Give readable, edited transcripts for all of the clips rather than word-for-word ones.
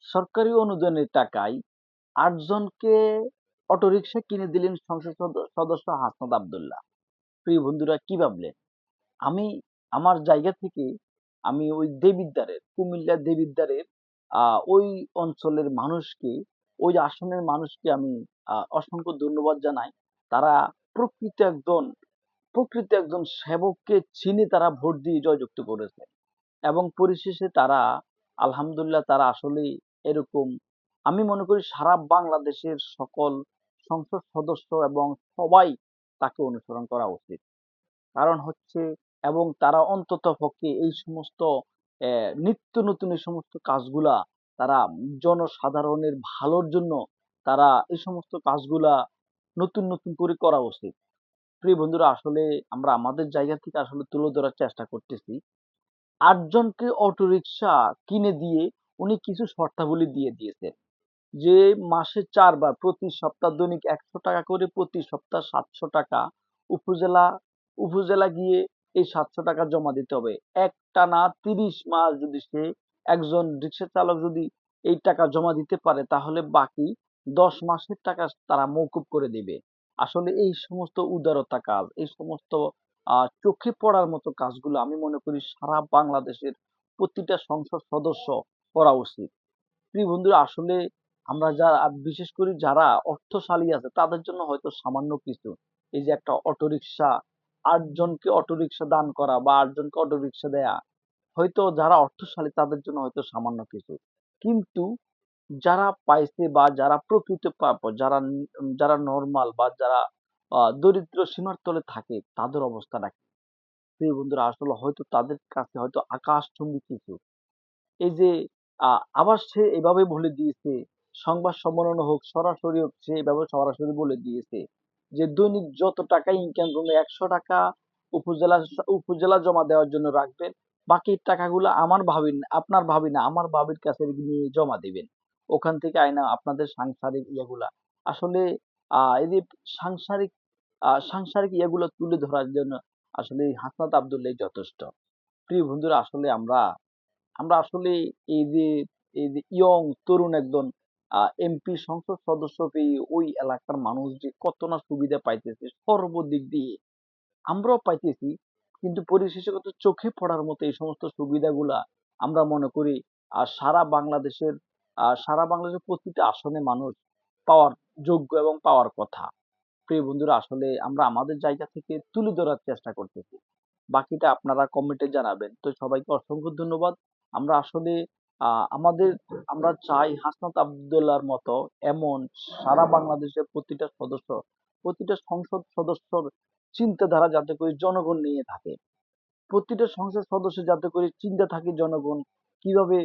সরকারি অনুদানের টাকায় ৮ জনকে অটোরিকশা কিনে দিলেন সংসদ সদস্য হাসনাত আব্দুল্লাহ। প্রিয় বন্ধুরা কি ভাবলেন? আমি আমার জায়গা থেকে আমি ওই দেবিদ্বারের কুমিল্লা দেবিদ্বারের ওই অঞ্চলের মানুষকে, ওই আসনের মানুষকে আমি অসংখ্য ধন্যবাদ জানাই। তারা প্রকৃত একজন প্রকৃত একজন সেবককে চিনে তারা ভোট দিয়ে জয়যুক্ত করেছে। এবং পরিশেষে তারা আলহামদুলিল্লাহ তারা আসলেই এরকম, আমি মনে করি সারা বাংলাদেশের সকল সংসদ সদস্য এবং সবাই তাকে অনুসরণ করা উচিত। কারণ হচ্ছে, এবং তারা অন্ততপক্ষে এই সমস্ত নিত্য নতুন এই সমস্ত কাজগুলা তারা জনসাধারণের ভালোর জন্য তারা এই সমস্ত কাজগুলা নতুন নতুন করে করা উচিত। প্রিয় বন্ধুরা, আসলে আমরা আমাদের জায়গা থেকে আসলে তুলে ধরার চেষ্টা করতেছি। ৮ জনকে অটোরিকশা কিনে দিয়ে উনি কিছু শর্তাবলী দিয়ে দিয়েছেন। যে মাসে ৪ বার প্রতি সপ্তাহ দৈনিক ৳১০০ করে, প্রতি সপ্তাহ ৳৭০০ উপজেলা উপজেলা গিয়ে এই ৳৭০০ জমা দিতে হবে। একটানা ৩০ মাস যদি সে একজন রিক্সা চালক যদি এই টাকা জমা দিতে পারে তাহলে বাকি ১০ মাসের টাকা তারা মওকুফ করে দিবে। আসলে এই সমস্ত উদারতা কাজ, এই সমস্ত চোখে পড়ার মতো কাজগুলো আমি মনে করি সারা বাংলাদেশের প্রতিটা সংসদ সদস্য করা উচিত। প্রিয় বন্ধুরা, আসলে আমরা যারা বিশেষ করে যারা অর্থশালী আছে তাদের জন্য হয়তো সামান্য কিছু, এই যে একটা অটোরিকশা ৮ জনকে অটোরিকশা দান করা বা ৮ জনকে অটোরিকশা দেয়া, হয়তো যারা অর্থশালী তাদের জন্য হয়তো সামান্য কিছু। কিন্তু যারা পাইছে বা যারা প্রকৃত প্রাপ্য, যারা নরমাল বা যারা দরিদ্র সীমার তলে থাকে তাদের অবস্থাটা কি? প্রিয় বন্ধুরা, আসলে হয়তো তাদের কাছে হয়তো আকাশচুম্বী কিছু। এই যে আ আবার সে এভাবে বলে দিয়েছে, সংবাদ সম্মেলন হোক, সরাসরি হোক, সে এভাবে সরাসরি বলে দিয়েছে যে দৈনিক যত টাকা ইনকাম করবেন ৳১০০ উপজেলা জমা দেওয়ার জন্য রাখবেন। বাকি টাকাগুলো আমার ভাবি না, আপনার ভাবি না, আমার ভাবির কাছে নিয়ে জমা দিবেন। ওখান থেকে আইনা আপনাদের সাংসারিক ইয়েগুলা আসলে এই যে সাংসারিক সাংসারিক ইয়েগুলো তুলে ধরার জন্য আসলে হাসনাত আব্দুল্লাহ যথেষ্ট। প্রিয় বন্ধুরা, আসলে আমরা আমরা আসলে এই যে ইয়ং তরুণ একজন এমপি সংসদ সদস্য পেয়ে ওই এলাকার মানুষ যে কত না সুবিধা পাইতেছে সর্বদিক দিয়ে, আমরাও পাইতেছি। কিন্তু পরিশেষে কত চোখে পড়ার মতো এই সমস্ত সুবিধাগুলা আমরা মনে করি সারা বাংলাদেশের প্রতিটা আসনে মানুষ পাওয়ার যোগ্য এবং পাওয়ার কথা। প্রিয় বন্ধুরা, আসলে আমরা আমাদের জায়গা থেকে তুলে ধরার চেষ্টা করতেছি। বাকিটা আপনারা কমেন্টে জানাবেন। তো সবাইকে অসংখ্য ধন্যবাদ। আমরা আসলে আমাদের আমরা চাই হাসনাত আব্দুল্লাহর মতো এমন সারা বাংলাদেশের প্রতিটা সংসদ সদস্যর চিন্তাধারা যাতে করে জনগণ নিয়ে থাকে। প্রতিটা সংসদ সদস্য যাতে করে চিন্তা থাকে জনগণ কিভাবে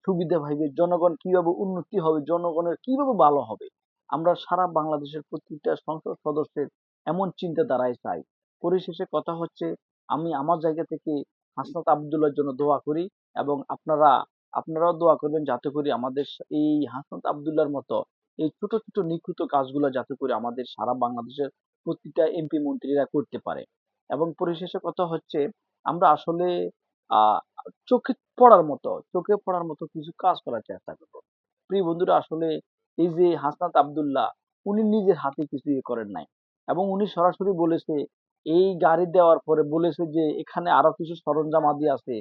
সুবিধা পাইবে, জনগণ কিভাবে উন্নতি হবে, জনগণের কিভাবে ভালো হবে। আমরা সারা বাংলাদেশের প্রতিটা সংসদ সদস্যের এমন চিন্তাধারাই চাই। পরিশেষে কথা হচ্ছে, আমি আমার জায়গা থেকে হাসনাত আব্দুল্লাহর জন্য দোয়া করি এবং আপনারাও দোয়া করবেন যাতে করে আমাদের এই হাসনাত আব্দুল্লাহর মতো এই ছোট ছোট নিখুঁত কাজগুলো যাতে করে আমাদের সারা বাংলাদেশের প্রতিটা এমপি মন্ত্রীরা করতে পারে। এবং পরিশেষে কথা হচ্ছে, আমরা আসলে আহ চোখে পড়ার মতো কিছু কাজ করার চেষ্টা করব। প্রিয় বন্ধুরা, আসলে এই যে হাসনাত আব্দুল্লাহ, উনি নিজের হাতে কিছু ইয়ে করেন নাই এবং উনি সরাসরি বলেছে এই গাড়ি দেওয়ার পরে বলেছে যে এখানে আরো কিছু সরঞ্জামাদি আছে,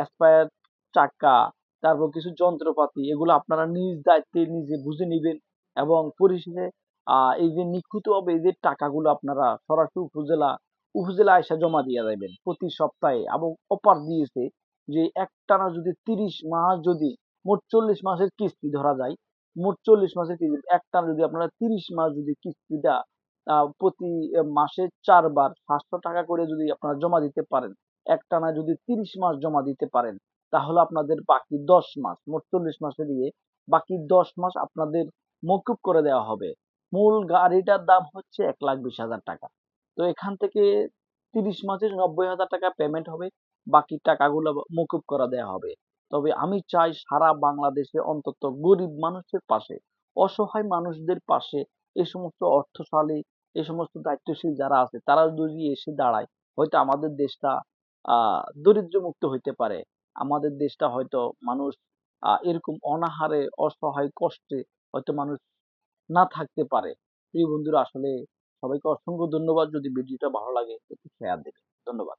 স্পেয়ার চাকা, তারপর কিছু যন্ত্রপাতি, এগুলো আপনারা নিজ দায়িত্বে নিজে বুঝে নিবেন এবং পরিশেষে এই যে নিখুঁতভাবে এই যে টাকাগুলো আপনারা সরাসরি উপজেলা আইসা জমা দিয়ে যাবেন প্রতি সপ্তাহে। এবং অফার দিয়েছে যে একটানা যদি ৩০ মাস, যদি মোট ৪০ মাসের কিস্তি ধরা যায়, মোট ৪০ মাসের কিস্তি একটানা যদি আপনারা ৩০ মাস যদি কিস্তিটা প্রতি মাসে ৪ বার ৳৭০০ করে যদি আপনারা জমা দিতে পারেন, একটানা যদি ৩০ মাস জমা দিতে পারেন, তাহলে আপনাদের বাকি ১০ মাস, মোট ৪০ মাসে দিয়ে বাকি ১০ মাস আপনাদের মকুব করে দেওয়া হবে। মূল গাড়িটার দাম হচ্ছে ৳১,২০,০০০। তো এখান থেকে ৩০ মাসে ৳৯০,০০০ পেমেন্ট হবে, বাকি টাকাগুলো মকুব করে দেওয়া হবে। তবে আমি চাই সারা বাংলাদেশে অন্তত গরিব মানুষের পাশে, অসহায় মানুষদের পাশে এই সমস্ত অর্থশালী, এই সমস্ত দায়িত্বশীল যারা আছে তারা যদি এসে দাঁড়ায়, হয়তো আমাদের দেশটা দরিদ্র মুক্ত হইতে পারে। আমাদের দেশটা হয়তো মানুষ এরকম অনাহারে, অসহায় কষ্টে হয়তো মানুষ না থাকতে পারে। প্রিয় বন্ধুরা আসলে সবাইকে অসংখ্য ধন্যবাদ। যদি ভিডিওটা ভালো লাগে একটু শেয়ার দেবেন। ধন্যবাদ।